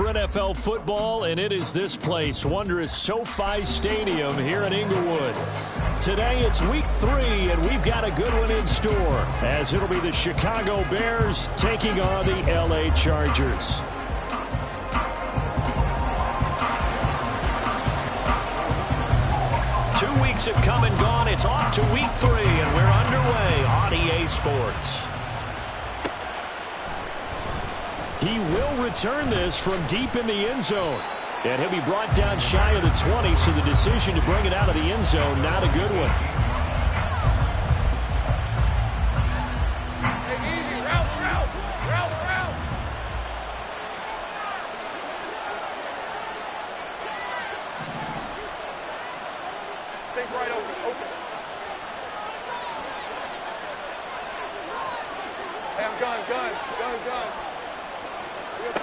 NFL football, and it is this place, wondrous SoFi Stadium here in Inglewood. Today it's week 3, and we've got a good one in store, as it'll be the Chicago Bears taking on the LA Chargers. Weeks have come and gone. It's off to week 3, and we're underway on EA Sports. He will return this from deep in the end zone. And he'll be brought down shy of the 20, so the decision to bring it out of the end zone, not a good one.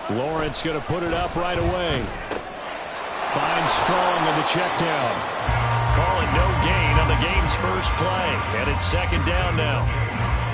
Lawrence going to put it up right away. Finds Strong on the check down. Calling no gain on the game's first play. And it's second down now.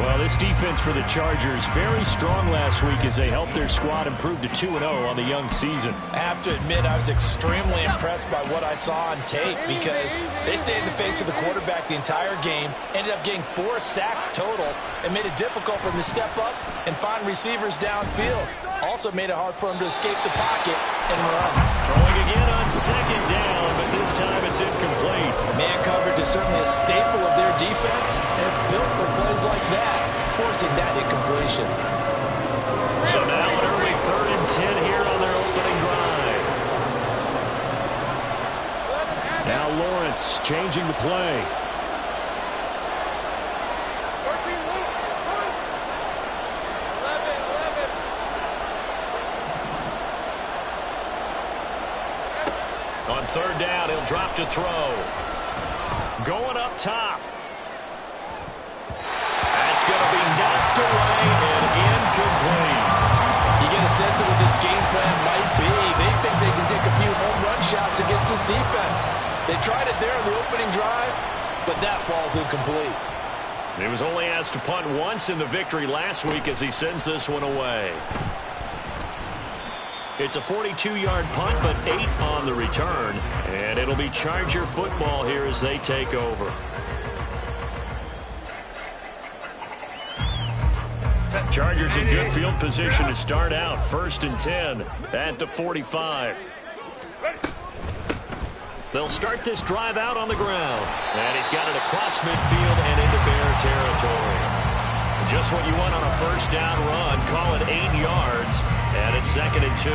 Well, this defense for the Chargers, very strong last week as they helped their squad improve to 2-0 on the young season. I have to admit, I was extremely impressed by what I saw on tape because they stayed in the face of the quarterback the entire game, ended up getting 4 sacks total, and made it difficult for him to step up and find receivers downfield. Also made it hard for him to escape the pocket and run. Throwing again on second down, but this time it's incomplete. Man coverage is certainly a staple of their defense, and it's built for plays like that, forcing that incompletion. So now an early 3rd and 10 here on their opening drive. Now Lawrence changing the play. On 3rd down, he'll drop to throw. Going up top. That's going to be knocked away and incomplete. You get a sense of what this game plan might be. They think they can take a few home run shots against this defense. They tried it there on the opening drive, but that ball's incomplete. He was only asked to punt once in the victory last week as he sends this one away. It's a 42-yard punt, but 8 on the return. And it'll be Charger football here as they take over. Chargers in good field position to start out. 1st and 10 at the 45. They'll start this drive out on the ground. And he's got it across midfield and into Bear territory. Just what you want on a 1st down run. Call it 8 yards. And it's 2nd and 2.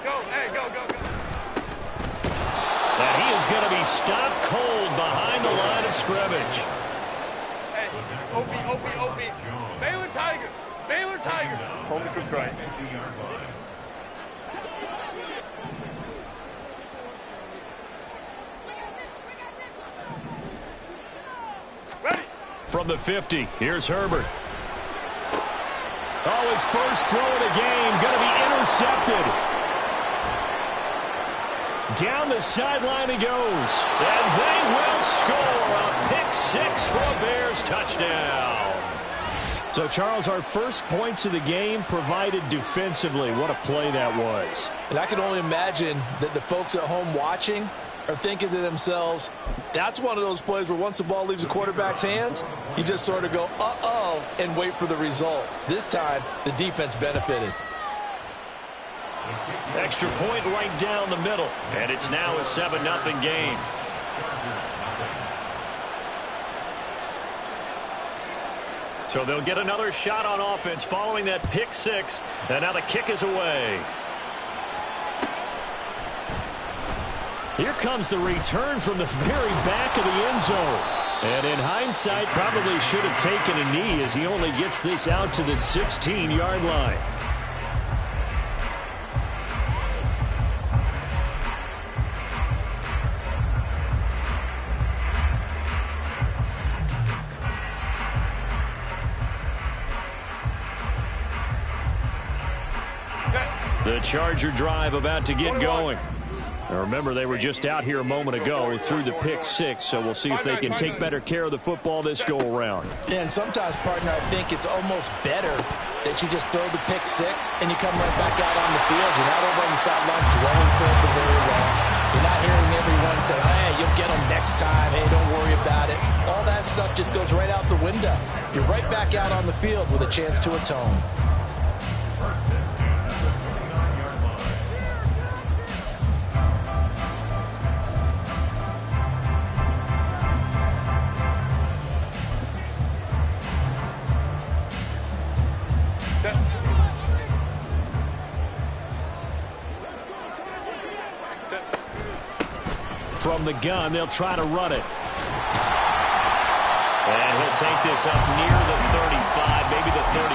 Go, hey, go. And he is going to be stopped cold behind the line of scrimmage. Hey, Opie. Baylor Tiger. Hold the troops right. From the 50, here's Herbert. Oh, his first throw of the game, going to be intercepted. Down the sideline he goes. And they will score a pick 6 for a Bears touchdown. So, Charles, our first points of the game provided defensively. What a play that was. And I can only imagine that the folks at home watching are thinking to themselves, that's one of those plays where once the ball leaves the quarterback's hands, you just sort of go, uh-oh, and wait for the result. This time, the defense benefited. Extra point right down the middle, and it's now a 7-0 game. So they'll get another shot on offense following that pick 6, and now the kick is away. Here comes the return from the very back of the end zone. And in hindsight, probably should have taken a knee as he only gets this out to the 16-yard line. The Charger drive about to get going. Now remember, they were just out here a moment ago through the pick six, so we'll see if they can take better care of the football this go-around. Yeah, and sometimes, partner, I think it's almost better that you just throw the pick six and you come right back out on the field. You're not over on the sidelines dwelling for it very long. You're not hearing everyone say, hey, you'll get them next time. Hey, don't worry about it. All that stuff just goes right out the window. You're right back out on the field with a chance to atone. From the gun, they'll try to run it. And he'll take this up near the 35, maybe the 34.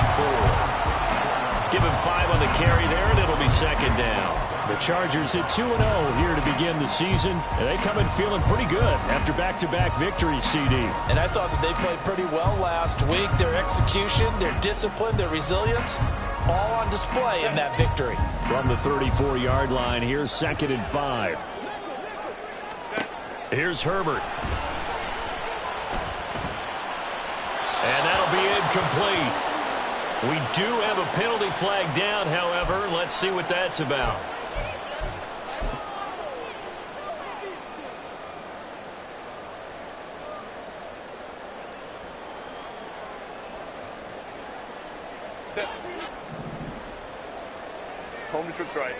Give him 5 on the carry there, and it'll be second down. The Chargers at 2-0 here to begin the season, and they come in feeling pretty good after back-to-back victories, CD. And I thought that they played pretty well last week. Their execution, their discipline, their resilience, all on display in that victory. From the 34-yard line, here's 2nd and 5. Here's Herbert. And that'll be incomplete. We do have a penalty flag down, however. Let's see what that's about. Home trips right.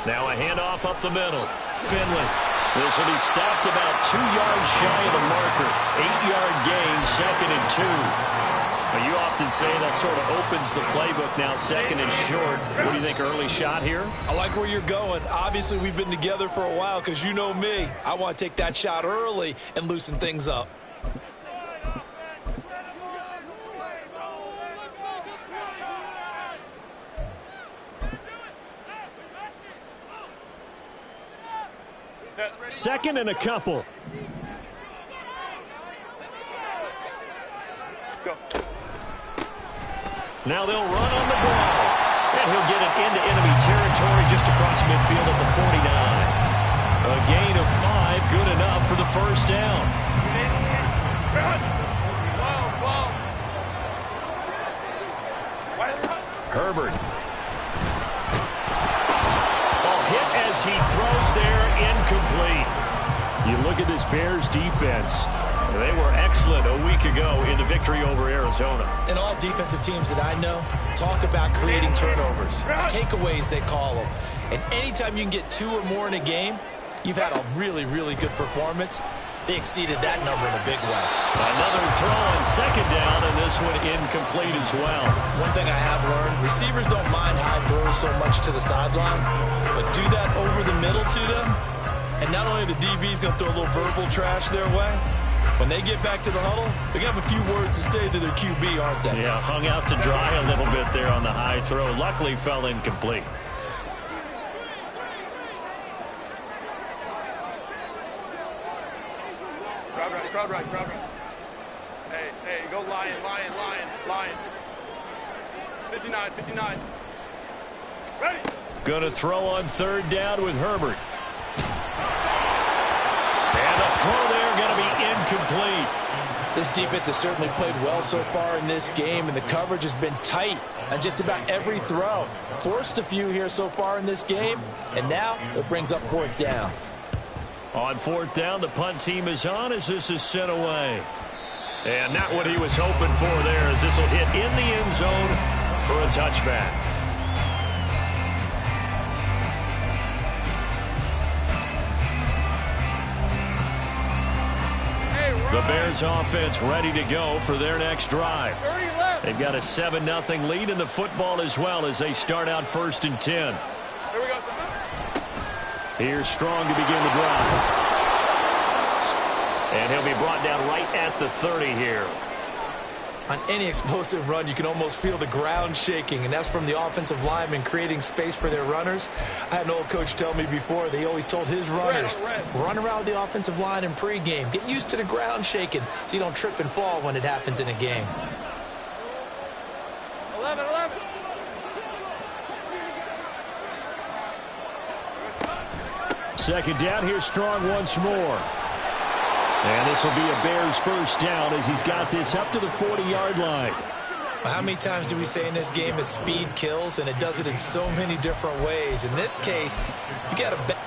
Now a handoff up the middle. Finley. This will be stopped about 2 yards shy of the marker. 8-yard gain, 2nd and 2. Now you often say that sort of opens the playbook now, 2nd and short. What do you think, early shot here? I like where you're going. Obviously, we've been together for a while because you know me. I want to take that shot early and loosen things up. Second and a couple. Go. Now they'll run on the ball. And he'll get it into enemy territory just across midfield at the 49. A gain of 5, good enough for the first down. Herbert. Ball hit as he throws there, incomplete. You look at this Bears defense. They were excellent a week ago in the victory over Arizona. And all defensive teams that I know talk about creating turnovers. Takeaways, they call them. And anytime you can get 2 or more in a game, you've had a really, really good performance. They exceeded that number in a big way. Another throw on 2nd down, and this one incomplete as well. One thing I have learned, receivers don't mind high throws so much to the sideline, but do that over the middle to them, and not only the DB's going to throw a little verbal trash their way, when they get back to the huddle, they're going to have a few words to say to their QB, aren't they? Yeah, hung out to dry a little bit there on the high throw. Luckily fell incomplete. Crowd right. Hey, go Lion. 59. Ready. Going to throw on 3rd down with Herbert. And the throw there going to be incomplete. This defense has certainly played well so far in this game, and the coverage has been tight on just about every throw. Forced a few here so far in this game, and now it brings up 4th down. On 4th down, the punt team is on as this is sent away. And not what he was hoping for there, as this will hit in the end zone for a touchback. The Bears offense ready to go for their next drive. They've got a 7-0 lead in the football as well as they start out 1st and 10. Here we go. Here's Strong to begin the drive. And he'll be brought down right at the 30 here. On any explosive run, you can almost feel the ground shaking, and that's from the offensive linemen creating space for their runners. I had an old coach tell me before, they always told his runners, run around the offensive line in pregame. Get used to the ground shaking so you don't trip and fall when it happens in a game. 11. Second down, here's Strong once more. And this will be a Bears first down as he's got this up to the 40-yard line. How many times do we say in this game that speed kills, and it does it in so many different ways? In this case, you got to bet.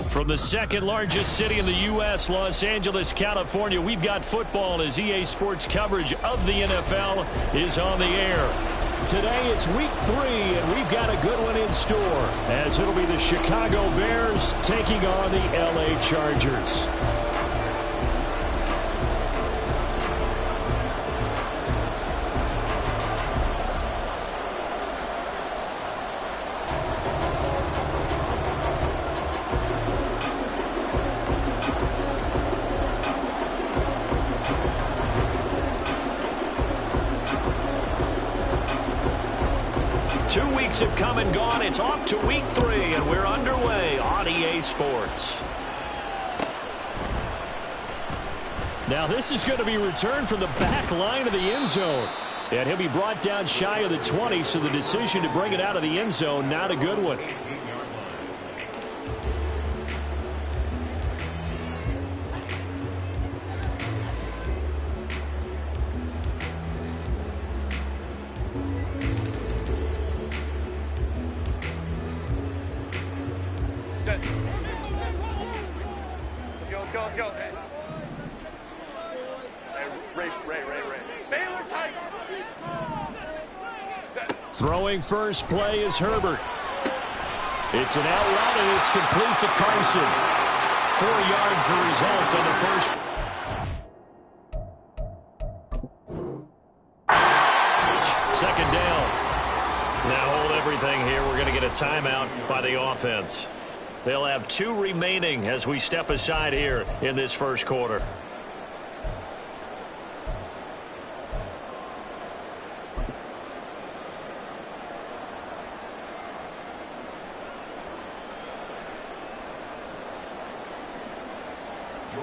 From the second largest city in the U.S., Los Angeles, California, we've got football as EA Sports coverage of the NFL is on the air. Today it's week 3, and we've got a good one in store as it'll be the Chicago Bears taking on the L.A. Chargers. Have come and gone. It's off to week 3, and we're underway on EA Sports. Now this is going to be returned from the back line of the end zone, and he'll be brought down shy of the 20, so the decision to bring it out of the end zone, not a good one. Let's go. Hey, Ray. Baylor tight. Throwing first play is Herbert. It's an out route, and it's complete to Carson. 4 yards the result on the first. Second down. Now hold everything here. We're going to get a timeout by the offense. They'll have 2 remaining as we step aside here in this first quarter.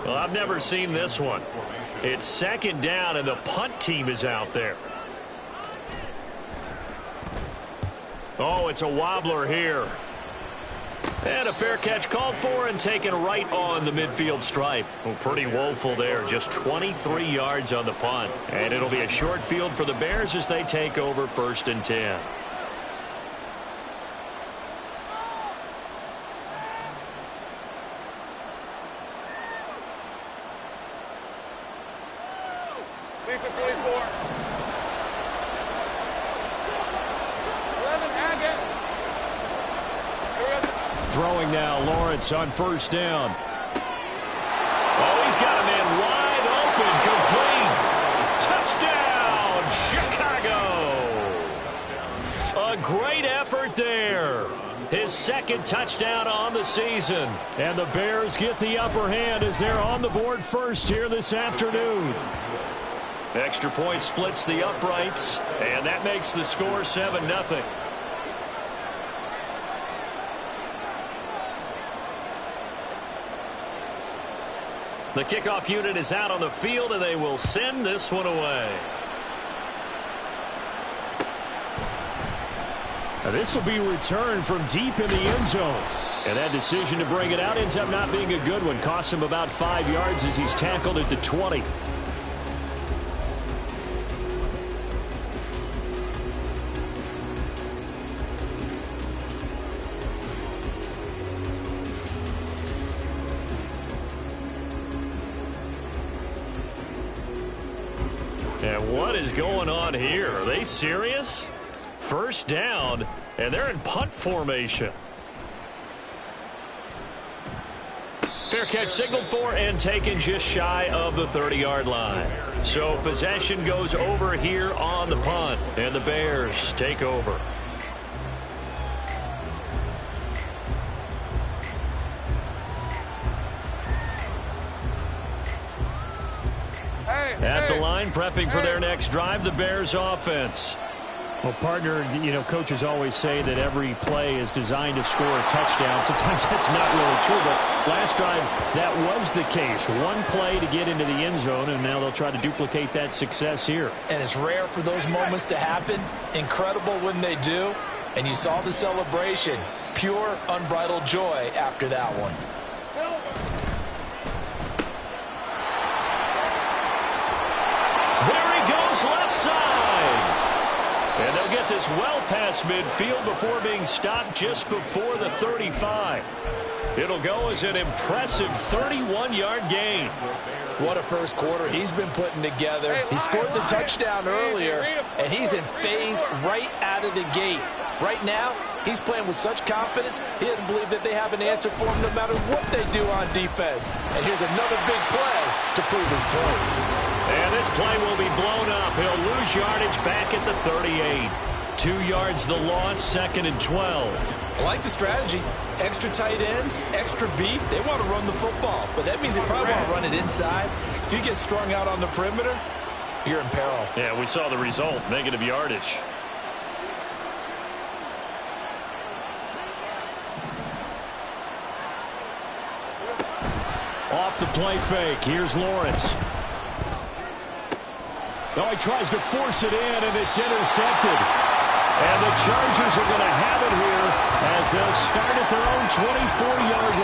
Well, I've never seen this one. It's second down, and the punt team is out there. Oh, it's a wobbler here. And a fair catch called for and taken right on the midfield stripe. Well, pretty woeful there. Just 23 yards on the punt. And it'll be a short field for the Bears as they take over 1st and 10. Lisa 24. 11, Hackett. Throwing now, Lawrence on first down. Oh, he's got a man wide open. Complete. Touchdown, Chicago. A great effort there. His second touchdown on the season. And the Bears get the upper hand as they're on the board first here this afternoon. Extra point splits the uprights, and that makes the score 7-0. The kickoff unit is out on the field, and they will send this one away. Now this will be returned from deep in the end zone. And that decision to bring it out ends up not being a good one. Costs him about 5 yards as he's tackled at the 20. And what is going on here? Are they serious? First down, and they're in punt formation. Fair catch signaled for and taken just shy of the 30-yard line. So possession goes over here on the punt, and the Bears take over. At the line, prepping for their next drive, the Bears offense. Well, partner, you know, coaches always say that every play is designed to score a touchdown. Sometimes that's not really true, but last drive, that was the case. One play to get into the end zone, and now they'll try to duplicate that success here. And it's rare for those moments to happen. Incredible when they do. And you saw the celebration. Pure, unbridled joy after that one. There he goes, left side. And they'll get this well past midfield before being stopped just before the 35. It'll go as an impressive 31-yard gain. What a first quarter he's been putting together. He scored the touchdown earlier, and he's in phase right out of the gate. Right now, he's playing with such confidence, he doesn't believe that they have an answer for him no matter what they do on defense. And here's another big play to prove his point. And this play will be blown up. He'll lose yardage back at the 38. 2 yards the loss, 2nd and 12. I like the strategy. Extra tight ends, extra beef. They want to run the football, but that means they probably want to run it inside. If you get strung out on the perimeter, you're in peril. Yeah, we saw the result, negative yardage. Off the play fake. Here's Lawrence. Oh, he tries to force it in, and it's intercepted. And the Chargers are going to have it here as they'll start at their own 24-yard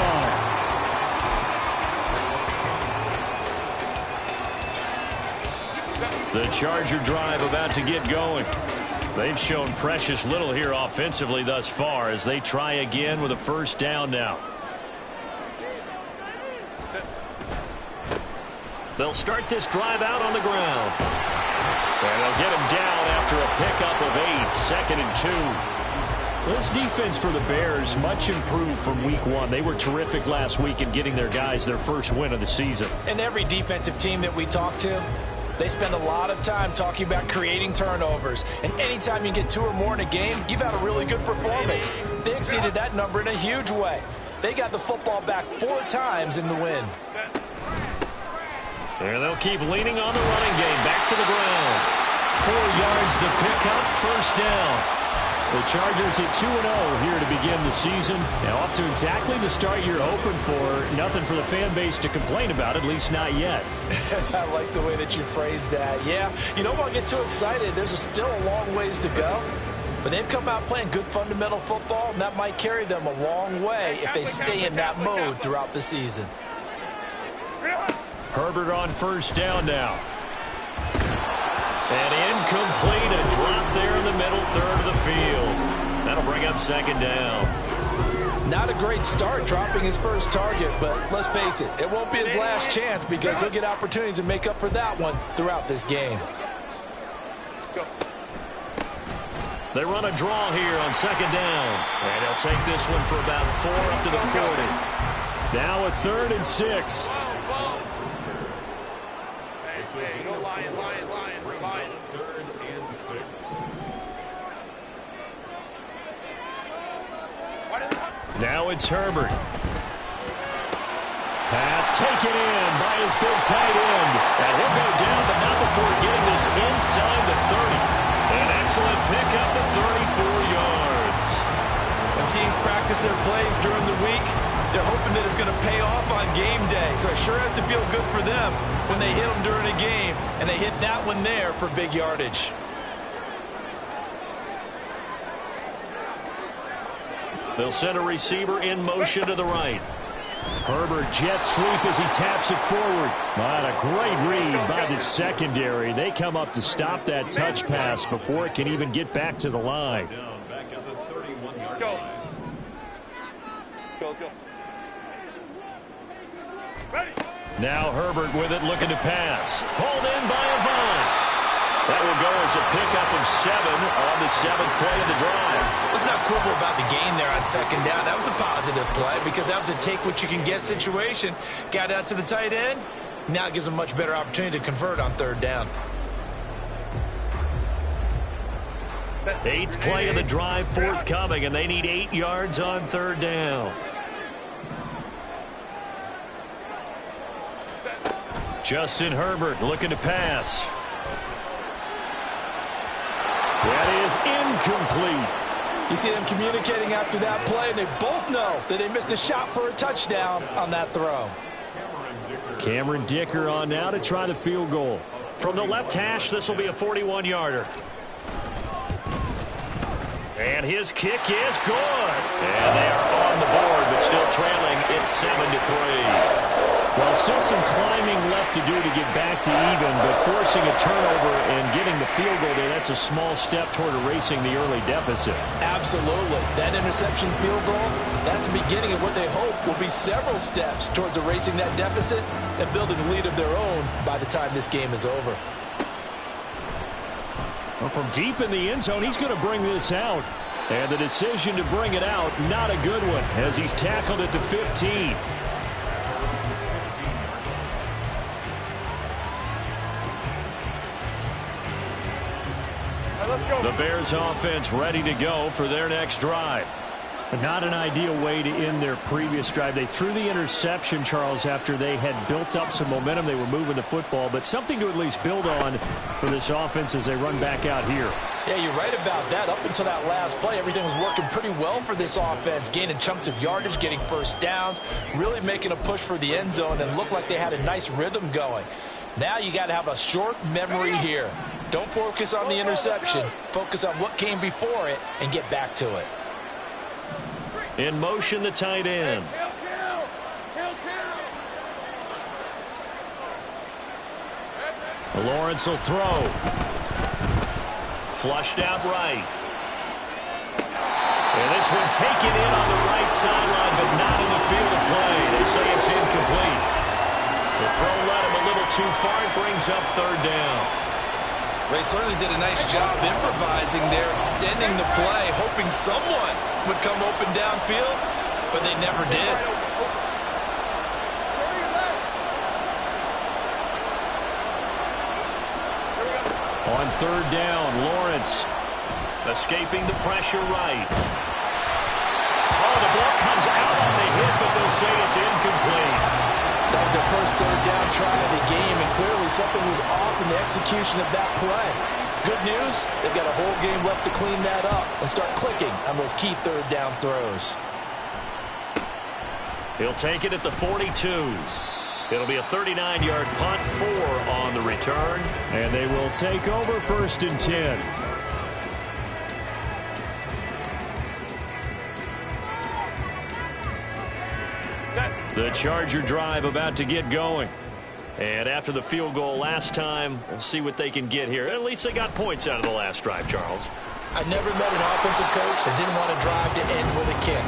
line. The Charger drive about to get going. They've shown precious little here offensively thus far as they try again with a first down now. They'll start this drive out on the ground. And they'll get him down after a pickup of 8, 2nd and 2. This defense for the Bears, much improved from week 1. They were terrific last week in getting their guys their first win of the season. And every defensive team that we talk to, they spend a lot of time talking about creating turnovers. And anytime you get 2 or more in a game, you've had a really good performance. They exceeded that number in a huge way. They got the football back 4 times in the win. And they'll keep leaning on the running game. Back to the ground. 4 yards the pickup, first down. The Chargers at 2-0 here to begin the season. Now off to exactly the start you're hoping for. Nothing for the fan base to complain about, at least not yet. I like the way that you phrased that. Yeah, you don't want to get too excited. There's still a long ways to go. But they've come out playing good fundamental football, and that might carry them a long way if they stay in that mode throughout the season. Herbert on first down now. And incomplete, a drop there in the middle third of the field. That'll bring up 2nd down. Not a great start dropping his first target, but let's face it, it won't be his last chance because he'll get opportunities to make up for that one throughout this game. They run a draw here on second down. And he'll take this one for about 4 up to the 40. Now a 3rd and 6. Hey, go Lions. Now it's Herbert. Pass taken in by his big tight end. And he'll go down, but not before getting this inside the 30. An excellent pickup of 34 yards. When teams practice their plays during the week, they're hoping that it's going to pay off on game day. So it sure has to feel good for them when they hit them during a game, and they hit that one there for big yardage. They'll send a receiver in motion to the right. Herbert jet sweep as he taps it forward. What a great read by the secondary. They come up to stop that touch pass before it can even get back to the line. Let's go. Let's go. Ready. Now Herbert with it, looking to pass. Hauled in by Avant. That will go as a pickup of 7 on the 7th play of the drive. Let's not quibble about the gain there on second down. That was a positive play because that was a take-what-you-can-get situation. Got out to the tight end. Now it gives them a much better opportunity to convert on 3rd down. 8th play of the drive forthcoming, and they need 8 yards on 3rd down. Justin Herbert looking to pass. That is incomplete. You see them communicating after that play, and they both know that they missed a shot for a touchdown on that throw. Cameron Dicker on now to try the field goal. From the left hash, this will be a 41-yarder. And his kick is good. And they are on the board, but still trailing. It's 7-3. Well, still some climbing left to do to get back to even, but forcing a turnover and getting the field goal there, that's a small step toward erasing the early deficit. Absolutely. That interception field goal, that's the beginning of what they hope will be several steps towards erasing that deficit and building a lead of their own by the time this game is over. Well, from deep in the end zone, he's going to bring this out. And the decision to bring it out, not a good one, as he's tackled at the 15. The Bears offense ready to go for their next drive. Not an ideal way to end their previous drive. They threw the interception, Charles, after they had built up some momentum. They were moving the football, but something to at least build on for this offense as they run back out here. Yeah, you're right about that. Up until that last play, everything was working pretty well for this offense, gaining chunks of yardage, getting first downs, really making a push for the end zone, and looked like they had a nice rhythm going. Now you got to have a short memory here. Don't focus on the interception. Focus on what came before it and get back to it. In motion, the tight end. Lawrence will throw. Flushed out right. And this one taken in on the right sideline, but not in the field of play. They say it's incomplete. The throw led him a little too far. It brings up 3rd down. They certainly did a nice job improvising there, extending the play, hoping someone would come open downfield, but they never did. On 3rd down, Lawrence escaping the pressure right. Oh, the ball comes out on the hit, but they'll say it's incomplete. That was their first 3rd down try of the game, and clearly something was off in the execution of that play. Good news, they've got a whole game left to clean that up and start clicking on those key 3rd down throws. He'll take it at the 42. It'll be a 39-yard punt, 4 on the return, and they will take over 1st and 10. The Charger drive about to get going. And after the field goal last time, we'll see what they can get here. At least they got points out of the last drive, Charles. I never met an offensive coach that didn't want to drive to end with a kick.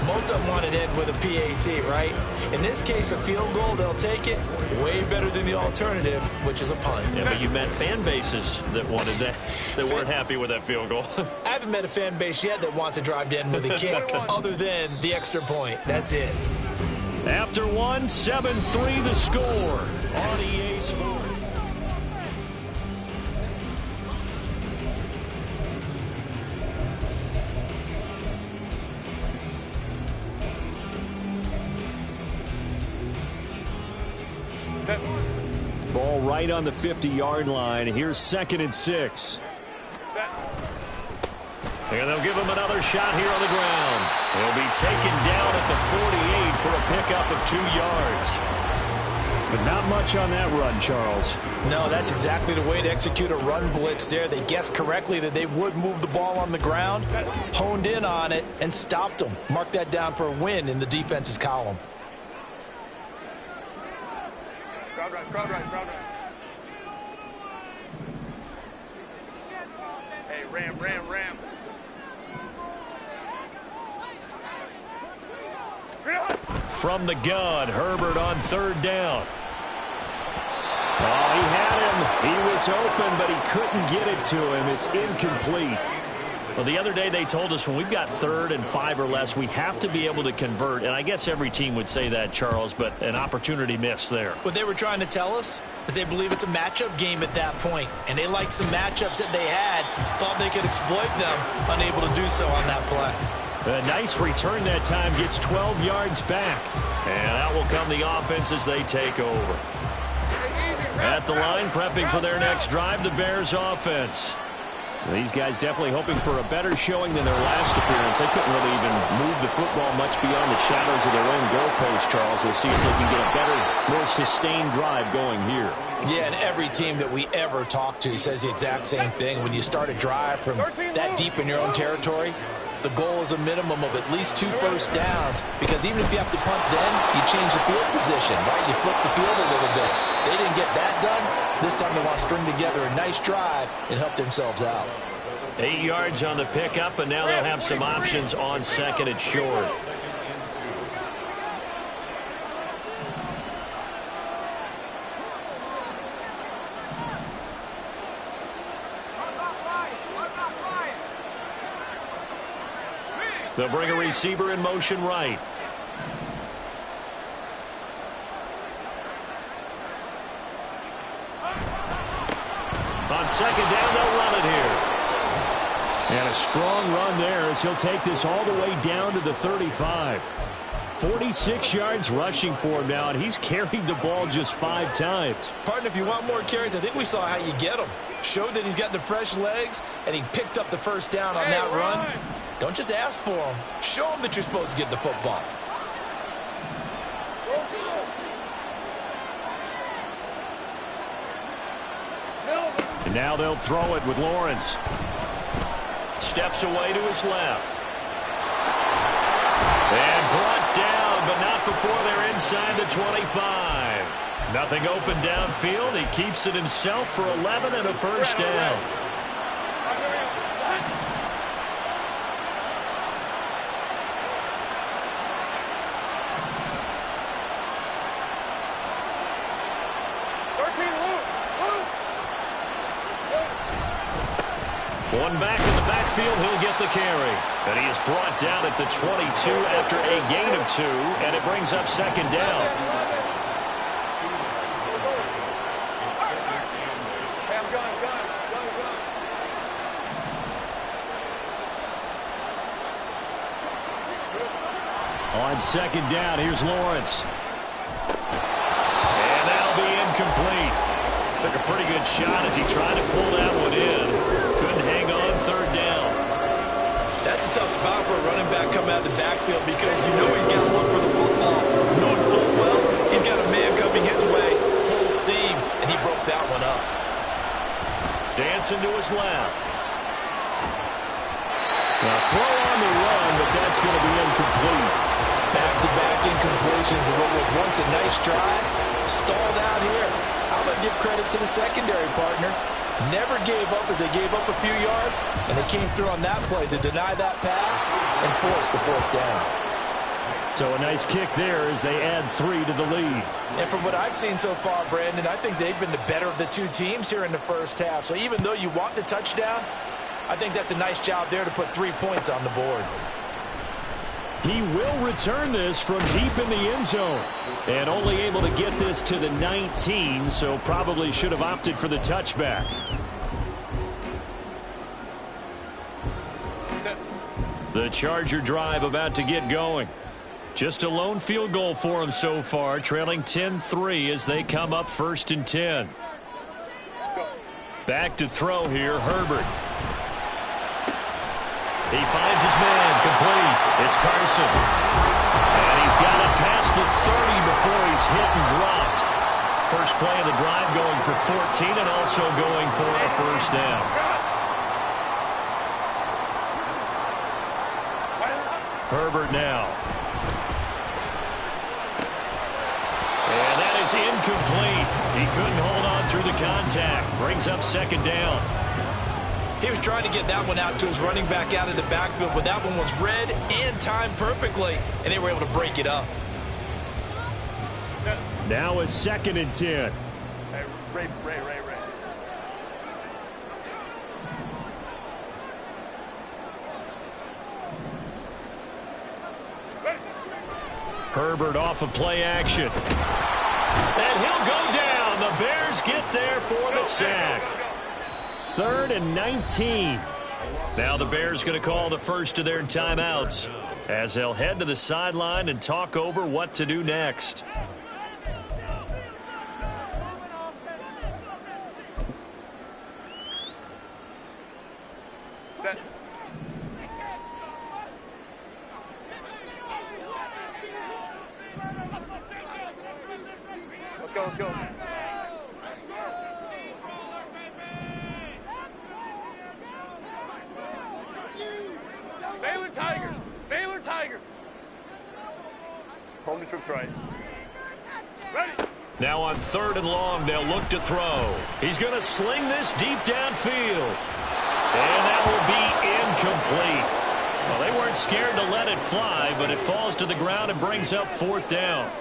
Most of them want it in with a PAT, right? In this case, a field goal, they'll take it. Way better than the alternative, which is a punt. Yeah, but you met fan bases that wanted that, that weren't happy with that field goal. I haven't met a fan base yet that wants to drive in with a kick other than the extra point. That's it. After one, 7-3 the score on EA Sports. Ball right on the 50-yard line. Here's 2nd and 6. And they'll give him another shot here on the ground. He'll be taken down at the 48 for a pickup of 2 yards. But not much on that run, Charles. No, that's exactly the way to execute a run blitz there. They guessed correctly that they would move the ball on the ground, honed in on it, and stopped them. Mark that down for a win in the defense's column. Crowd right. Hey, ram. From the gun, Herbert on 3rd down. Oh, he had him. He was open, but he couldn't get it to him. It's incomplete. Well, the other day they told us when we've got 3rd and 5 or less, we have to be able to convert. And I guess every team would say that, Charles, but an opportunity missed there. What they were trying to tell us is they believe it's a matchup game at that point. And they liked some matchups that they had, thought they could exploit them, unable to do so on that play. A nice return that time, gets 12 yards back. And out will come the offense as they take over. At the line, prepping for their next drive, the Bears offense. These guys definitely hoping for a better showing than their last appearance. They couldn't really even move the football much beyond the shadows of their own goalpost, Charles. We'll see if they can get a better, more sustained drive going here. Yeah, and every team that we ever talk to says the exact same thing. When you start a drive from that deep in your own territory, the goal is a minimum of at least 2 first downs, because even if you have to punt then, you change the field position, right? You flip the field a little bit. They didn't get that done. This time they want to string together a nice drive and help themselves out. 8 yards on the pickup, and now they'll have some options on 2nd and short. They'll bring a receiver in motion right. On 2nd down, they'll run it here. And a strong run there as he'll take this all the way down to the 35. 46 yards rushing for him now, and he's carried the ball just 5 times. Partner, if you want more carries, I think we saw how you get them. Showed that he's got the fresh legs, and he picked up the first down on that run. Don't just ask for them. Show them that you're supposed to get the football. And now they'll throw it with Lawrence. Steps away to his left. And brought down, but not before they're inside the 25. Nothing open downfield. He keeps it himself for 11 and a first down. One back in the backfield, he'll get the carry. And he is brought down at the 22 after a gain of 2, and it brings up 2nd down. On 2nd down, here's Lawrence. And that'll be incomplete. Took a pretty good shot as he tried to pull that one in. Couldn't hang on 3rd down. That's a tough spot for a running back coming out of the backfield, because you know he's got to look for the football. Knowing full well he's got a man coming his way, full steam, and he broke that one up. Dancing to his left. Now throw on the run, but that's going to be incomplete. Back-to-back incompletions of what was once a nice drive. Stalled out here. I'm going to give credit to the secondary, partner. Never gave up as they gave up a few yards, and they came through on that play to deny that pass and force the 4th down. So a nice kick there as they add 3 to the lead. And from what I've seen so far, Brandon, I think they've been the better of the two teams here in the first half. So even though you want the touchdown, I think that's a nice job there to put 3 points on the board. He will return this from deep in the end zone. And only able to get this to the 19, so probably should have opted for the touchback. The Charger drive about to get going. Just a lone field goal for them so far, trailing 10-3 as they come up 1st and 10. Back to throw here, Herbert. He finds his man, complete. It's Carson. And he's got it past the 30 before he's hit and dropped. First play of the drive going for 14 and also going for a first down. Herbert now. And that is incomplete. He couldn't hold on through the contact. Brings up 2nd down. He was trying to get that one out to his running back out of the backfield, but that one was read and timed perfectly, and they were able to break it up. Now it's 2nd and 10. Hey, Ray. Herbert off of play action. And he'll go down. The Bears get there for the sack. 3rd and 19. Now the Bears going to call the first of their timeouts as they'll head to the sideline and talk over what to do next. Set. Let's go. Baylor Tigers. Home the troops right. Ready. Now on 3rd and long, they'll look to throw. He's going to sling this deep downfield. And that will be incomplete. Well, they weren't scared to let it fly, but it falls to the ground and brings up 4th down.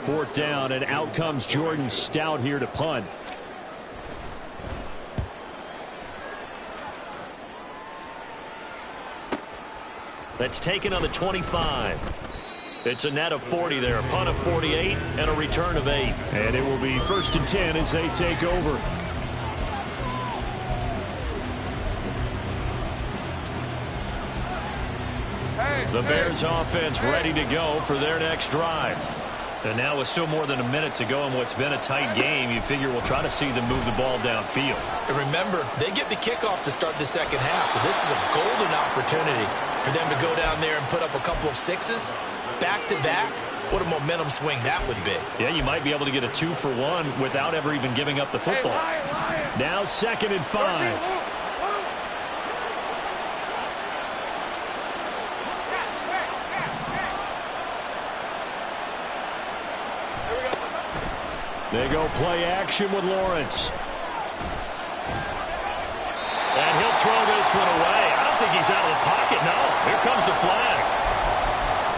4th down, and out comes Jordan Stout here to punt. That's taken on the 25. It's a net of 40 there, a punt of 48, and a return of 8. And it will be 1st and 10 as they take over. The Bears offense ready to go for their next drive. And now with still more than a minute to go in what's been a tight game, you figure we'll try to see them move the ball downfield. And remember, they get the kickoff to start the second half, so this is a golden opportunity for them to go down there and put up a couple of 6s back-to-back. What a momentum swing that would be. Yeah, you might be able to get a 2-for-1 without ever even giving up the football. Now 2nd and 5. They go play action with Lawrence. And he'll throw this one away. I don't think he's out of the pocket. No, here comes the flag.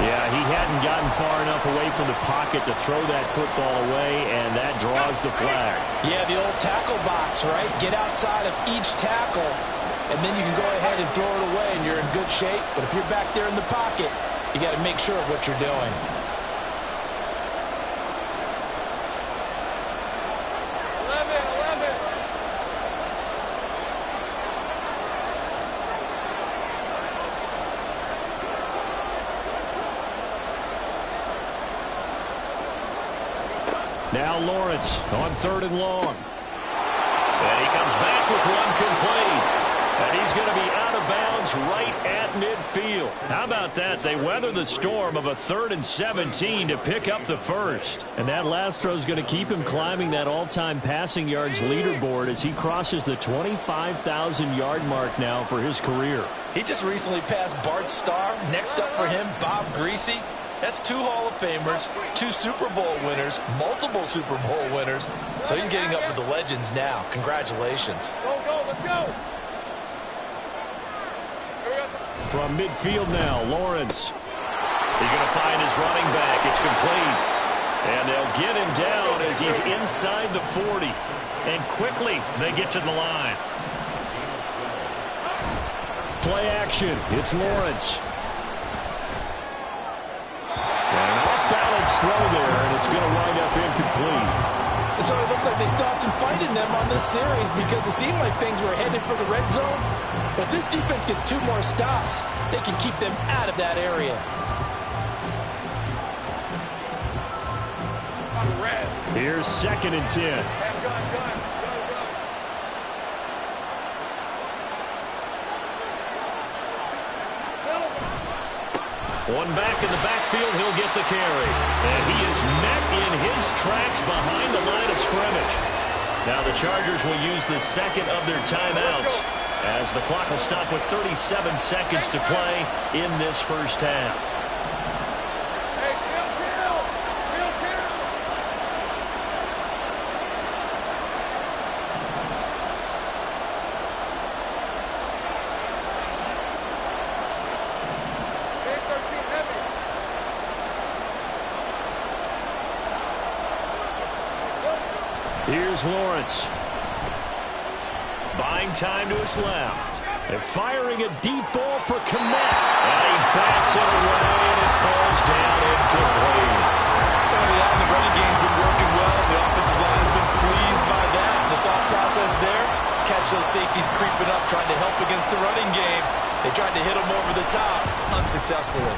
Yeah, he hadn't gotten far enough away from the pocket to throw that football away, and that draws the flag. Yeah, the old tackle box, right? Get outside of each tackle, and then you can go ahead and throw it away, and you're in good shape. But if you're back there in the pocket, you got to make sure of what you're doing. Now Lawrence on 3rd and long. And he comes back with one complete. And he's going to be out of bounds right at midfield. How about that? They weather the storm of a 3rd and 17 to pick up the first. And that last throw is going to keep him climbing that all-time passing yards leaderboard as he crosses the 25,000-yard mark now for his career. He just recently passed Bart Starr. Next up for him, Bob Greasy. That's 2 Hall of Famers, 2 Super Bowl winners, multiple Super Bowl winners. So he's getting up with the legends now. Congratulations. Go, let's go. From midfield now, Lawrence. He's going to find his running back. It's complete. And they'll get him down as he's inside the 40. And quickly, they get to the line. Play action. It's Lawrence. And an off-balance throw there, and it's going to wind up incomplete. So it looks like they stopped some fight in them on this series because it seemed like things were headed for the red zone. But if this defense gets 2 more stops, they can keep them out of that area. Here's 2nd and 10. One back in the backfield, he'll get the carry. And he is met in his tracks behind the line of scrimmage. Now the Chargers will use the 2nd of their timeouts as the clock will stop with 37 seconds to play in this first half. Here's Lawrence. Buying time to his left. They're firing a deep ball for Kmet. And he bats it away, and it falls down incomplete. Early on, the running game's been working well. The offensive line has been pleased by that. The thought process there, catch those safeties creeping up, trying to help against the running game. They tried to hit them over the top, unsuccessfully.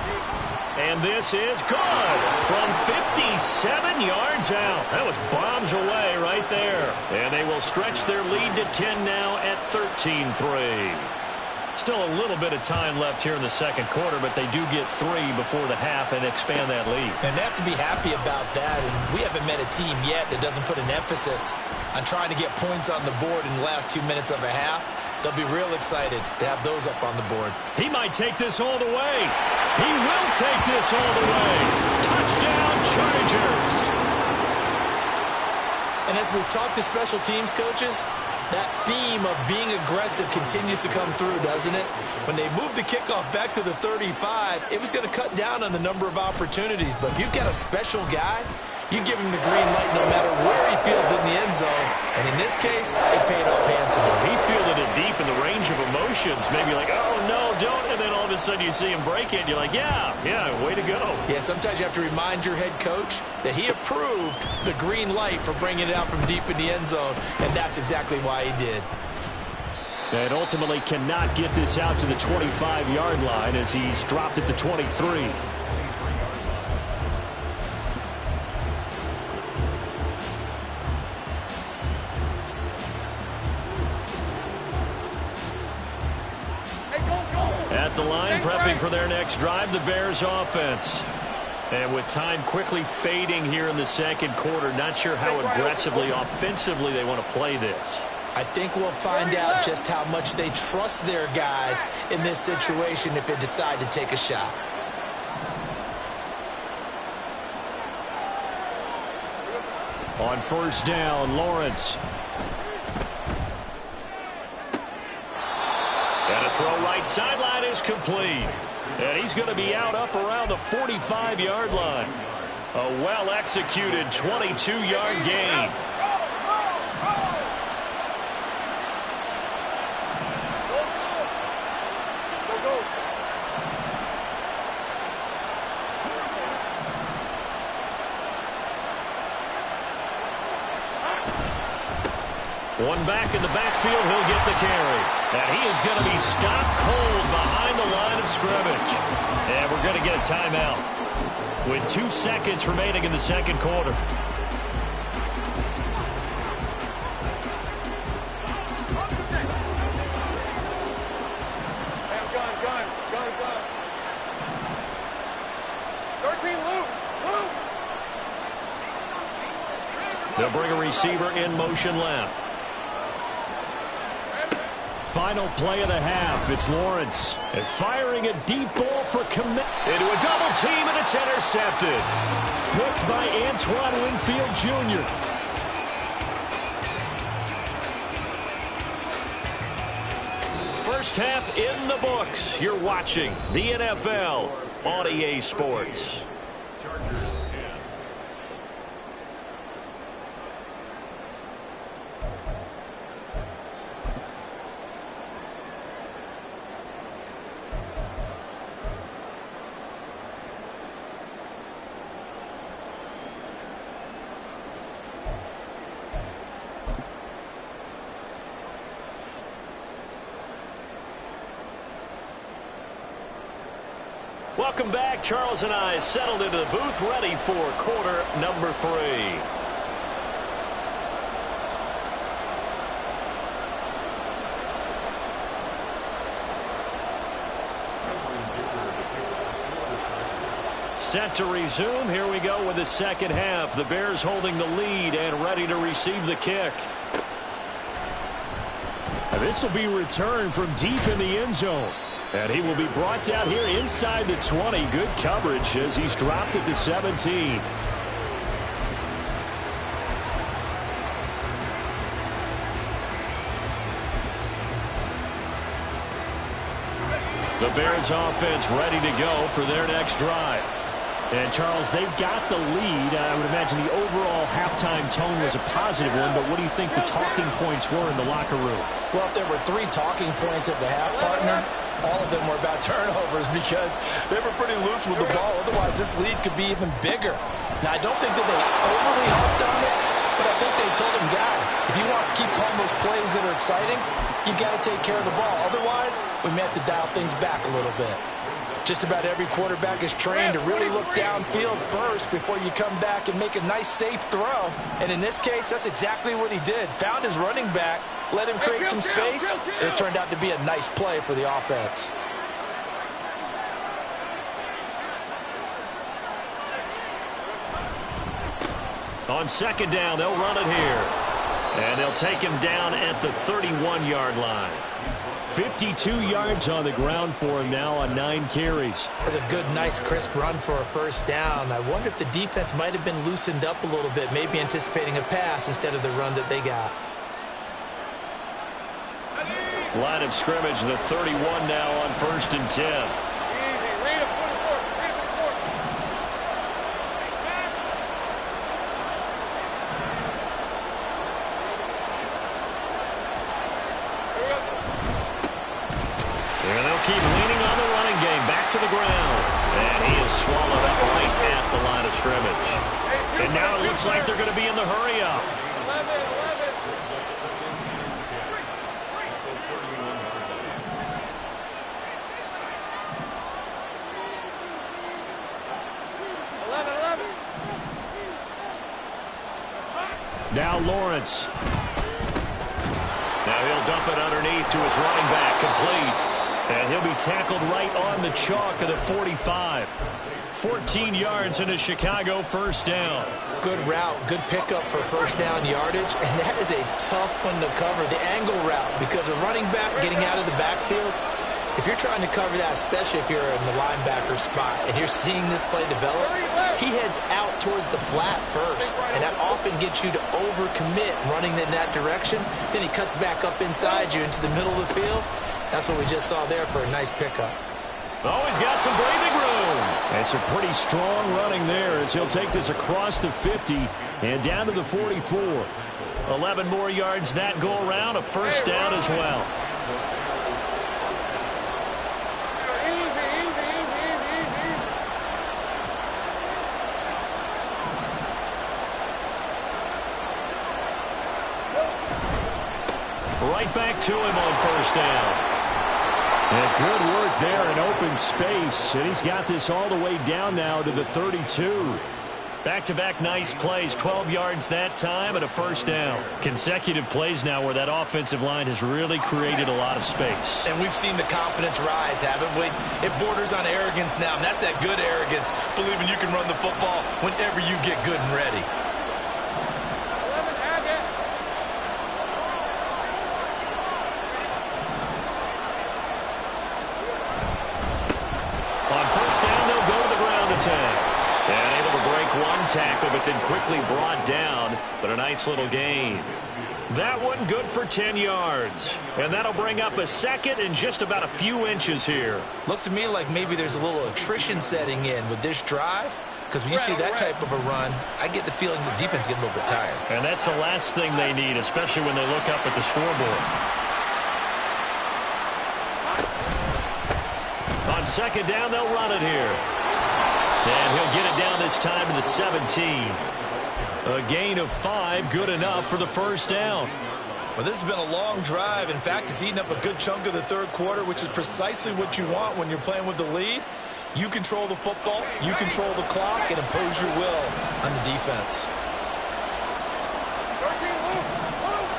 And this is good from 57 yards out. That was bombs away right there. And they will stretch their lead to 10 now at 13-3. Still a little bit of time left here in the second quarter, but they do get 3 before the half and expand that lead. And they have to be happy about that. And we haven't met a team yet that doesn't put an emphasis on trying to get points on the board in the last 2 minutes of a half. They'll be real excited to have those up on the board. He might take this all the way. He will take this all the way. Touchdown, Chargers. And as we've talked to special teams coaches, that theme of being aggressive continues to come through, doesn't it? When they moved the kickoff back to the 35, it was going to cut down on the number of opportunities. But if you've got a special guy, you give him the green light no matter where he fields in the end zone. And in this case, it paid off handsomely. He fielded it deep in the range of emotions. Maybe like, oh, no, don't. And then all of a sudden you see him break it. You're like, yeah, way to go. Yeah, sometimes you have to remind your head coach that he approved the green light for bringing it out from deep in the end zone. And that's exactly why he did. And ultimately cannot get this out to the 25-yard line as he's dropped at the 23. At the line, prepping for their next drive, the Bears offense. And with time quickly fading here in the second quarter, not sure how aggressively, offensively they want to play this. I think we'll find out just how much they trust their guys in this situation if they decide to take a shot. On first down, Lawrence. And a throw right sideline is complete. And he's going to be out up around the 45-yard line. A well-executed 22-yard gain. One back in the backfield, he'll get the carry. And he is going to be stopped cold behind the line of scrimmage. And we're going to get a timeout with 2 seconds remaining in the second quarter. Gun. 13, Luke. They'll bring a receiver in motion left. Final play of the half. It's Lawrence. And firing a deep ball for Kmet. Into a double team, and it's intercepted. Picked by Antoine Winfield Jr. First half in the books. You're watching the NFL on EA Sports. Welcome back. Charles and I settled into the booth, ready for quarter number 3. Set to resume. Here we go with the second half. The Bears holding the lead and ready to receive the kick. This will be returned from deep in the end zone. And he will be brought down here inside the 20. Good coverage as he's dropped at the 17. The Bears offense ready to go for their next drive. And, Charles, they've got the lead. I would imagine the overall halftime tone was a positive one, but what do you think the talking points were in the locker room? Well, if there were 3 talking points at the half, partner, all of them were about turnovers because they were pretty loose with the ball. Otherwise, this lead could be even bigger. Now, I don't think that they overly hooked on it, but I think they told him, guys, if he wants to keep calling those plays that are exciting, you've got to take care of the ball. Otherwise, we may have to dial things back a little bit. Just about every quarterback is trained to really look downfield first before you come back and make a nice, safe throw. And in this case, that's exactly what he did. Found his running back, let him create some space, and it turned out to be a nice play for the offense. On second down, they'll run it here. And they'll take him down at the 31-yard line. 52 yards on the ground for him now on 9 carries. That's a good, nice, crisp run for a first down. I wonder if the defense might have been loosened up a little bit, maybe anticipating a pass instead of the run that they got. Line of scrimmage, the 31 now on 1st and 10. Keep leaning on the running game. Back to the ground. And he is swallowed up right at the line of scrimmage. And now it looks like they're going to be in the hurry-up. Now Lawrence. Now he'll dump it underneath to his running back. Complete. And he'll be tackled right on the chalk of the 45. 14 yards in a Chicago first down. Good route, good pickup for first down yardage, and that is a tough one to cover, the angle route, because a running back getting out of the backfield, if you're trying to cover that, especially if you're in the linebacker spot, and you're seeing this play develop, he heads out towards the flat first, and that often gets you to overcommit running in that direction. Then he cuts back up inside you into the middle of the field. That's what we just saw there for a nice pickup. Oh, he's got some breathing room. And some pretty strong running there as he'll take this across the 50 and down to the 44. 11 more yards that go around, a first down as well. Right back to him on first down. And good work there in open space. And he's got this all the way down now to the 32. Back-to-back nice plays. 12 yards that time and a first down. Consecutive plays now where that offensive line has really created a lot of space. And we've seen the confidence rise, haven't we? It borders on arrogance now, and that's that good arrogance, believing you can run the football whenever you get good and ready. On first down, they'll go to the ground attack. And able to break one tackle, but then quickly brought brought down, but a nice little gain. That one good for 10 yards. And that'll bring up a second and just about a few inches here. Looks to me like maybe there's a little attrition setting in with this drive. Because when you see that type of a run, I get the feeling the defense getting a little bit tired. And that's the last thing they need, especially when they look up at the scoreboard. On second down, they'll run it here. And he'll get it down this time to the 17. A gain of 5, good enough for the first down. Well, this has been a long drive. In fact, it's eaten up a good chunk of the third quarter, which is precisely what you want when you're playing with the lead. You control the football, you control the clock, and impose your will on the defense. 13, move. Move.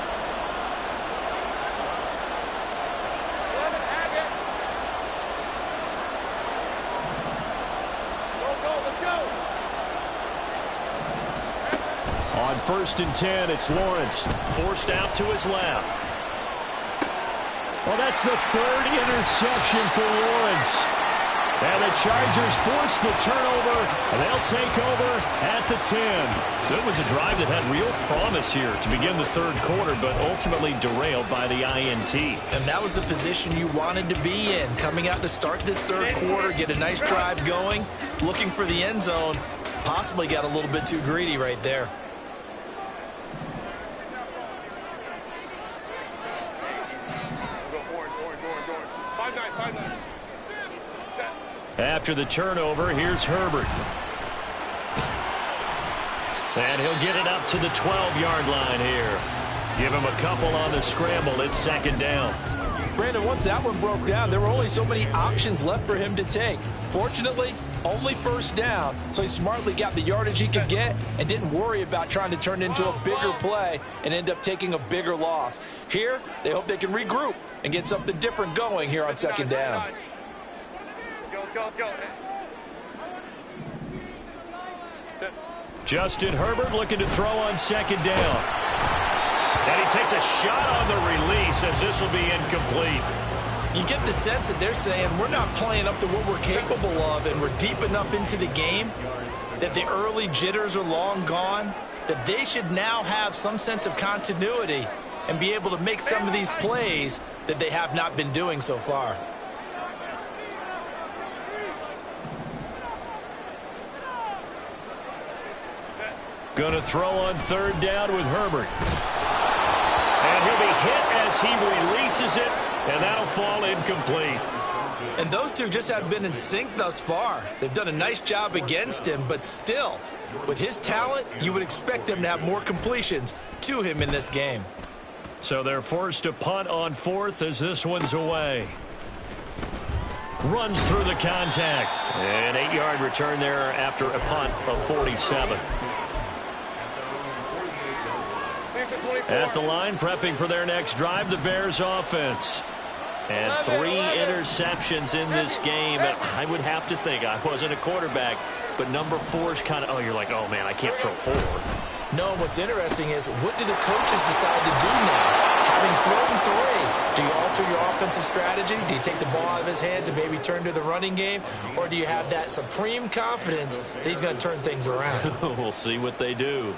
11, have it. Go, let's go. On first and 10, it's Lawrence. Forced out to his left. Well, that's the third interception for Lawrence. And the Chargers force the turnover, and they'll take over at the 10. So it was a drive that had real promise here to begin the third quarter, but ultimately derailed by the INT. And that was the position you wanted to be in. Coming out to start this third quarter, get a nice drive going, looking for the end zone. Possibly got a little bit too greedy right there. Go forward. 5-9. After the turnover, here's Herbert. And he'll get it up to the 12-yard line here. Give him a couple on the scramble. It's second down. Brandon, once that one broke down, there were only so many options left for him to take. Fortunately, only first down, so he smartly got the yardage he could get and didn't worry about trying to turn it into a bigger play and end up taking a bigger loss. Here, they hope they can regroup and get something different going here on second down. Let's go. Justin Herbert looking to throw on second down. And he takes a shot on the release as this will be incomplete. You get the sense that they're saying we're not playing up to what we're capable of, and we're deep enough into the game that the early jitters are long gone, that they should now have some sense of continuity and be able to make some of these plays that they have not been doing so far. Going to throw on third down with Herbert. And he'll be hit as he releases it, and that'll fall incomplete. And those two just haven't been in sync thus far. They've done a nice job against him, but still, with his talent, you would expect them to have more completions to him in this game. So they're forced to punt on fourth as this one's away. Runs through the contact. An 8-yard return there after a punt of 47. At the line, prepping for their next drive, the Bears offense. And 3 interceptions in this game. And I would have to think, I wasn't a quarterback, but number 4 is kind of, you're like, oh, man, I can't throw 4. No, what's interesting is what do the coaches decide to do now? Having thrown 3, do you alter your offensive strategy? Do you take the ball out of his hands and maybe turn to the running game? Or do you have that supreme confidence that he's going to turn things around? We'll see what they do.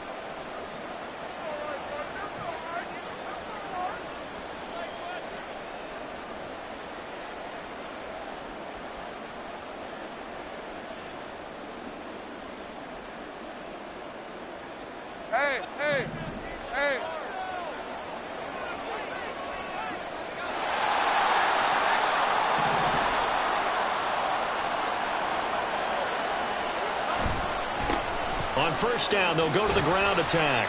Hey. On first down, they'll go to the ground attack.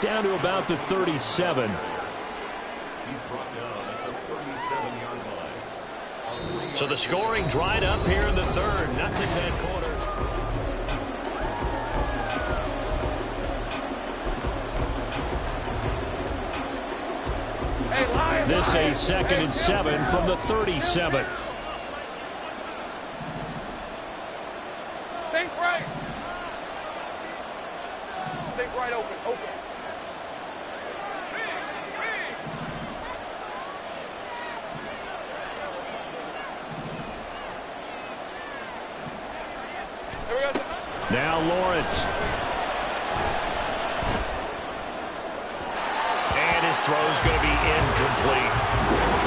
Down to about the 37. He's brought down at the 37-yard line. So the scoring dried up here in the third. Nothing that quarter. This a second and 7 from the 37. Think right open. Now Lawrence. His throw's going to be incomplete.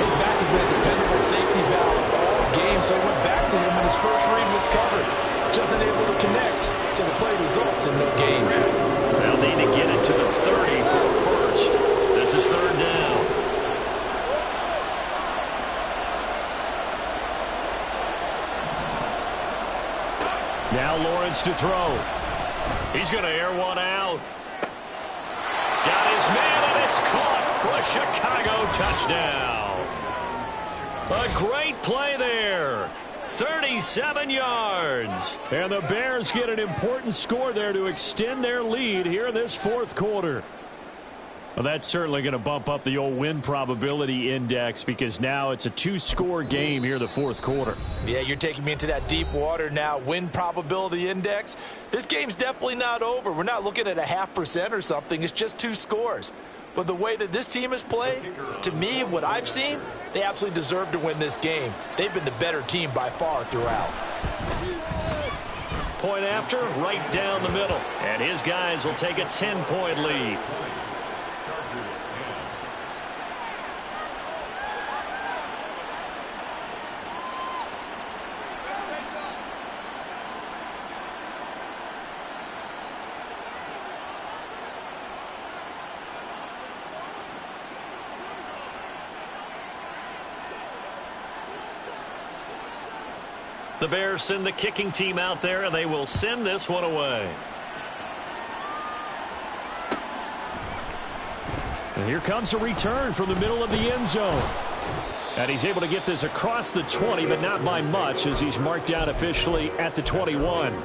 His back has been a dependable safety valve all game, so he went back to him when his first read was covered. Just unable to connect, so the play results in no gain. They'll need to get it to the 30 for a first. This is third down. Now Lawrence to throw. He's going to air one out. Got his man, and it's caught for a Chicago touchdown. A great play there. 37 yards. And the Bears get an important score there to extend their lead here in this fourth quarter. Well, that's certainly going to bump up the old win probability index because now it's a two-score game here in the fourth quarter. Yeah, you're taking me into that deep water now. Win probability index. This game's definitely not over. We're not looking at a 0.5% or something. It's just 2 scores. But the way that this team has played, to me, what I've seen, they absolutely deserve to win this game. They've been the better team by far throughout. Point after, right down the middle. And his guys will take a 10-point lead. The Bears send the kicking team out there, and they will send this one away. And here comes a return from the middle of the end zone. And he's able to get this across the 20, but not by much, as he's marked down officially at the 21.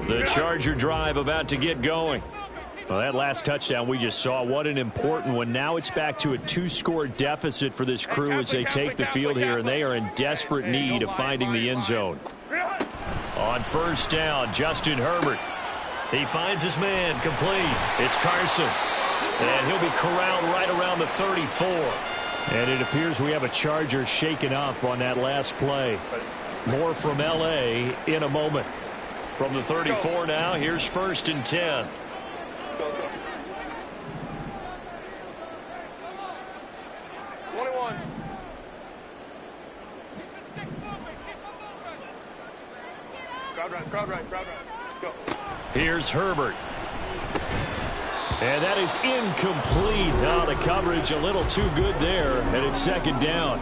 The Charger drive about to get going. Well, that last touchdown we just saw, what an important one. Now it's back to a 2-score deficit for this crew as they take the field here, and they are in desperate need of finding the end zone. On first down, Justin Herbert. He finds his man, complete. It's Carson. And he'll be corralled right around the 34. And it appears we have a Charger shaken up on that last play. More from L.A. in a moment. From the 34 now, here's first and 10. Go. 21. Crowd right. Go. Here's Herbert. And that is incomplete. Now the coverage a little too good there, and it's second down.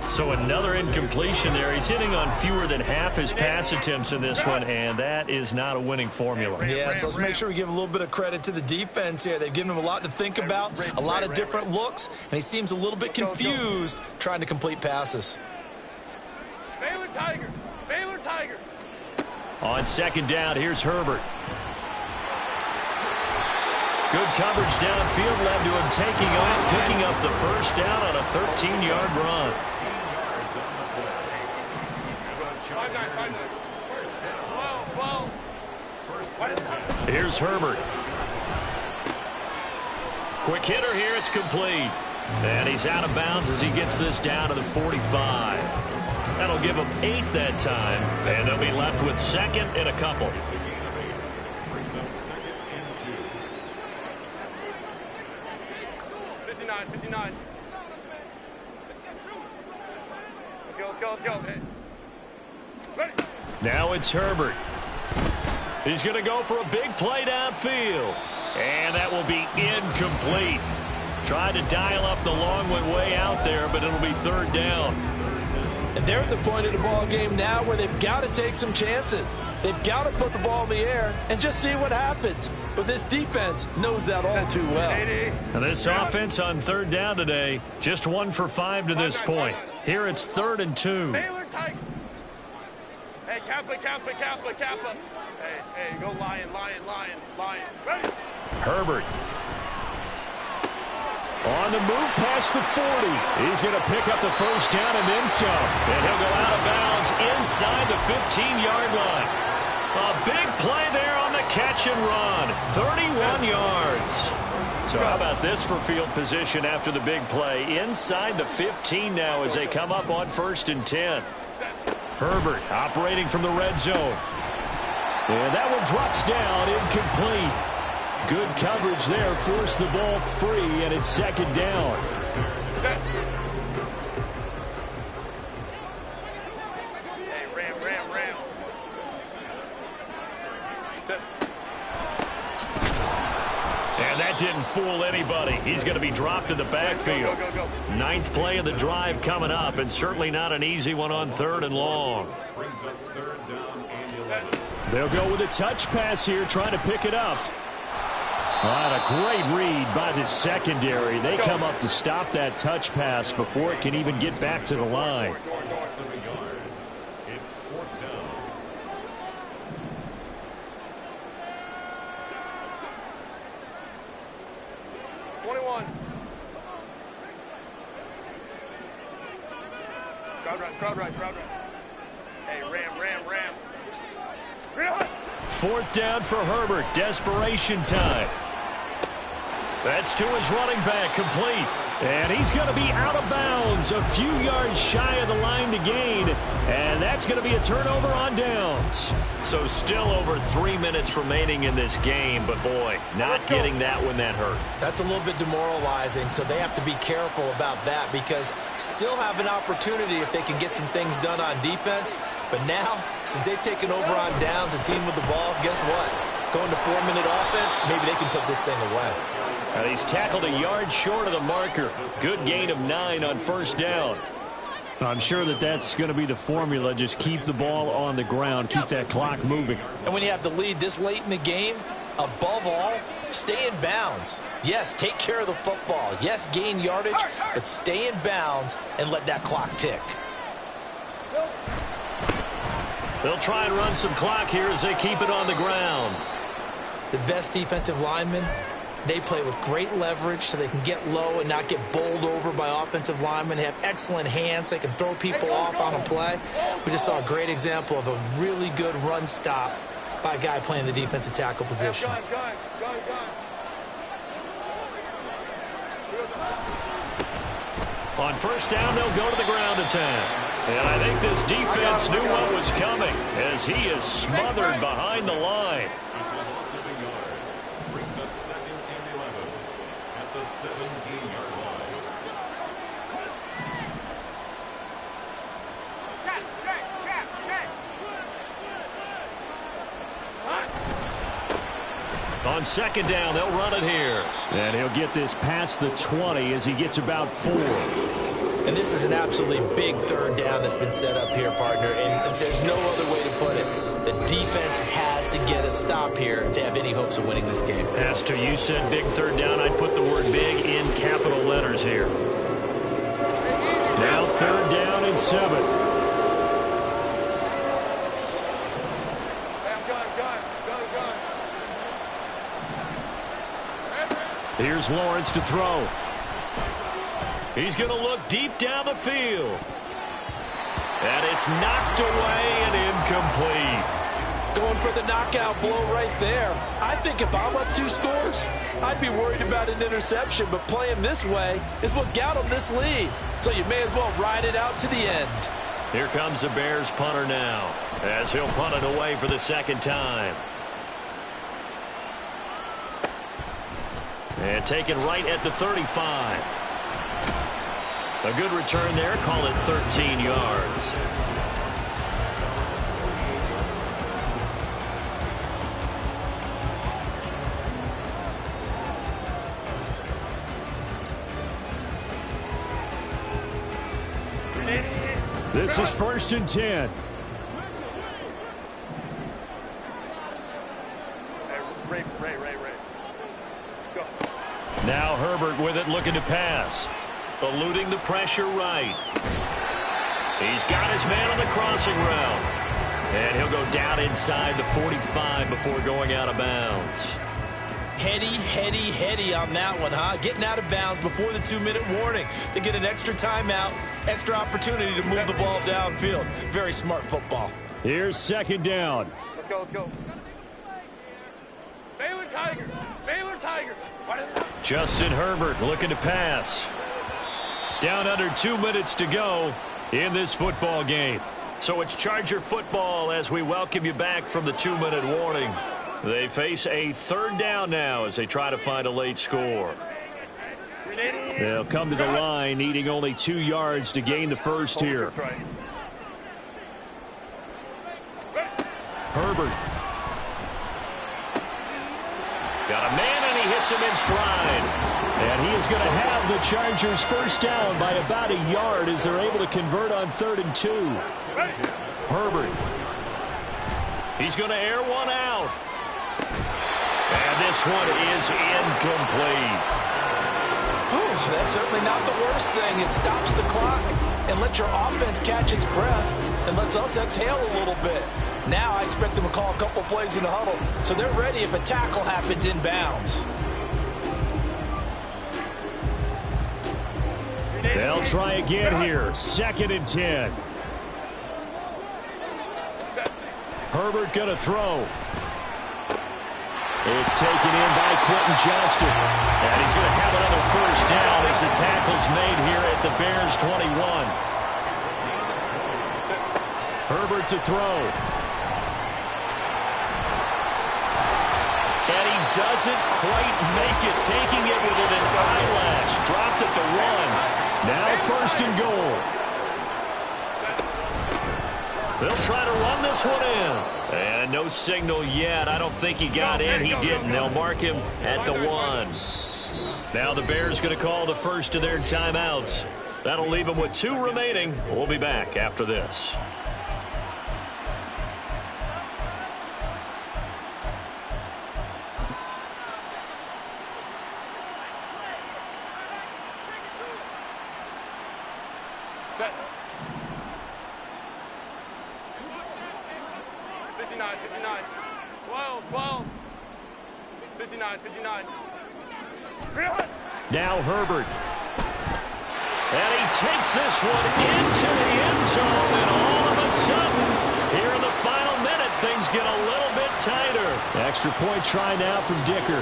So another incompletion there. He's hitting on fewer than half his pass attempts in this one, and that is not a winning formula. Yeah, so let's make sure we give a little bit of credit to the defense here. They've given him a lot to think about, a lot of different looks, and he seems a little bit confused trying to complete passes. Baylor Tiger. On second down, here's Herbert. Good coverage downfield led to him taking off, picking up the first down on a 13-yard run. Here's Herbert. Quick hitter here, it's complete. And he's out of bounds as he gets this down to the 45. That'll give him 8 that time, and they'll be left with second and a couple. Brings up second and 2. 59. Let's go. Hey. Ready. Now it's Herbert. He's going to go for a big play downfield. And that will be incomplete. Tried to dial up the long way out there, but it'll be third down. And they're at the point of the ball game now where they've got to take some chances. They've got to put the ball in the air and just see what happens. But this defense knows that all too well. And this offense on third down today, just 1 for 5 to this point. Here it's 3rd and 2. Baylor Tiger. Hey, Kappa. Hey, go Lion. Ready. Herbert. On the move past the 40. He's going to pick up the first down and then some. And he'll go out of bounds inside the 15-yard line. A big play there on the catch and run. 31 yards. So how about this for field position after the big play? Inside the 15 now as they come up on 1st and 10. Herbert operating from the red zone. And that one drops down, incomplete. Good coverage there, forced the ball free, and it's 2nd down. Hey, ram. And that didn't fool anybody. He's going to be dropped in the backfield. Go. 9th play of the drive coming up, and certainly not an easy one on 3rd and long. Brings up 3rd down and 11. They'll go with a touch pass here, trying to pick it up. All right, a great read by the secondary. They come up to stop that touch pass before it can even get back to the line. It's 4th down. Crowd right. Hey, ram. 4th down for Herbert. Desperation time. That's to his running back, complete. And he's going to be out of bounds, a few yards shy of the line to gain. And that's going to be a turnover on downs. So still over 3 minutes remaining in this game. But, boy, not getting that when that hurt. That's a little bit demoralizing, so they have to be careful about that because still have an opportunity if they can get some things done on defense. But now, since they've taken over on downs, a team with the ball, guess what? Going to 4-minute offense, maybe they can put this thing away. And he's tackled a yard short of the marker. Good gain of 9 on 1st down. I'm sure that's going to be the formula. Just keep the ball on the ground. Keep that clock moving. And when you have the lead this late in the game, above all, stay in bounds. Yes, take care of the football. Yes, gain yardage, but stay in bounds and let that clock tick. They'll try and run some clock here as they keep it on the ground. The best defensive linemen, they play with great leverage so they can get low and not get bowled over by offensive linemen. They have excellent hands. They can throw people off on a play. We just saw a great example of a really good run stop by a guy playing the defensive tackle position. Gun. On 1st down, they'll go to the ground attack. And I think this defense knew what was coming as he is smothered behind the line. It's a loss of a yard. Brings up 2nd and 11 at the 17-yard line. On 2nd down, they'll run it here. And he'll get this past the 20 as he gets about 4. And this is an absolutely big 3rd down that's been set up here, partner, and there's no other way to put it. The defense has to get a stop here if they have any hopes of winning this game. As to you said big 3rd down, I'd put the word big in capital letters here. Now 3rd down and 7. Here's Lawrence to throw. He's going to look deep down the field. And it's knocked away and incomplete. Going for the knockout blow right there. I think if I'm up 2 scores, I'd be worried about an interception, but playing this way is what got them this lead. So you may as well ride it out to the end. Here comes the Bears punter now as he'll punt it away for the 2nd time. And taken right at the 35. A good return there. Call it 13 yards. This is 1st and 10. Ray. Let's go. Now Herbert with it, looking to pass. Eluding the pressure right. He's got his man on the crossing route. And he'll go down inside the 45 before going out of bounds. Heady on that one, huh? Getting out of bounds before the 2-minute warning. They get an extra timeout, extra opportunity to move the ball downfield. Very smart football. Here's 2nd down. Let's go. Baylor Tigers. Baylor Tigers. Justin Herbert looking to pass. Down under 2 minutes to go in this football game. So it's Charger football as we welcome you back from the 2-minute warning. They face a third down now as they try to find a late score. They'll come to the line needing only 2 yards to gain the first here. Herbert. Got a man and he hits him in stride. And he is going to have the Chargers first down by about a yard as they're able to convert on 3rd and 2. Herbert. He's going to air one out. And this one is incomplete. Whew, that's certainly not the worst thing. It stops the clock and lets your offense catch its breath and lets us exhale a little bit. Now I expect them to call a couple plays in the huddle so they're ready if a tackle happens inbounds. They'll try again here. 2nd and 10. Herbert going to throw. It's taken in by Quentin Johnston. And he's going to have another first down as the tackle's made here at the Bears 21. Herbert to throw. And he doesn't quite make it, taking it with an eyelash. Dropped at the 1. Now 1st and goal. They'll try to run this one in. And no signal yet. I don't think he got in. He didn't. They'll mark him at the 1. Now the Bears going to call the first of their timeouts. That'll leave them with 2 remaining. We'll be back after this. Set. 59, 59. 12, 12. 59, 59. Now Herbert. And he takes this one into the end zone. And all of a sudden, here in the final minute, things get a little bit tighter. Extra point try now from Dicker.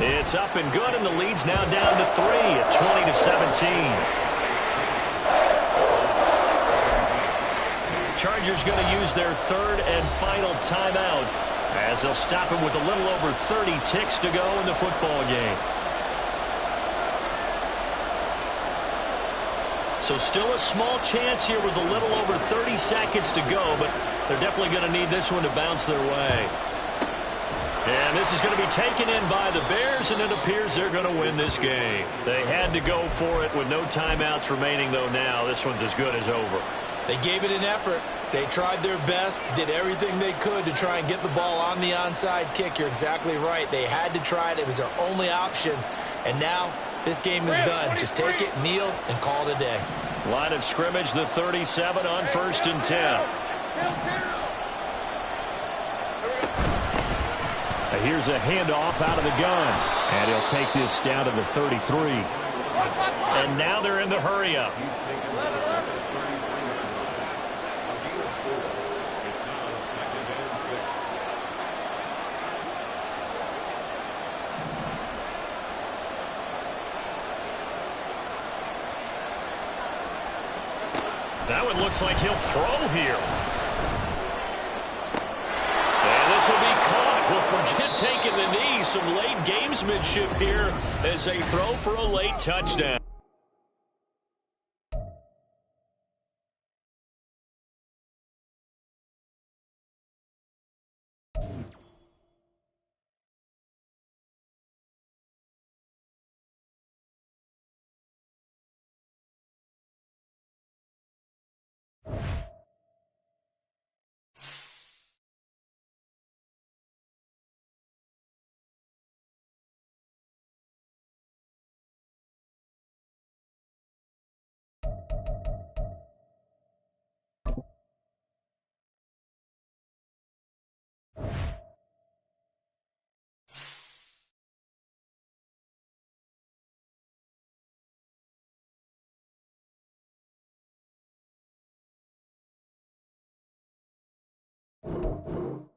It's up and good, and the lead's now down to 3 at 20-17. Chargers going to use their 3rd and final timeout as they'll stop him with a little over 30 ticks to go in the football game. So still a small chance here with a little over 30 seconds to go, but they're definitely going to need this one to bounce their way. And this is going to be taken in by the Bears, and it appears they're going to win this game. They had to go for it with no timeouts remaining, though now this one's as good as over. They gave it an effort. They tried their best, did everything they could to try and get the ball on the onside kick. You're exactly right. They had to try it. It was their only option. And now this game is done. Just take it, kneel, and call it a day. Line of scrimmage, the 37 on 1st and 10. Here's a handoff out of the gun. And he'll take this down to the 33. And now they're in the hurry-up. It's now 2nd and 6. That one looks like he'll throw here. And this will be caught. Well, forget taking the knee. Some late gamesmanship here as they throw for a late touchdown. Tigers.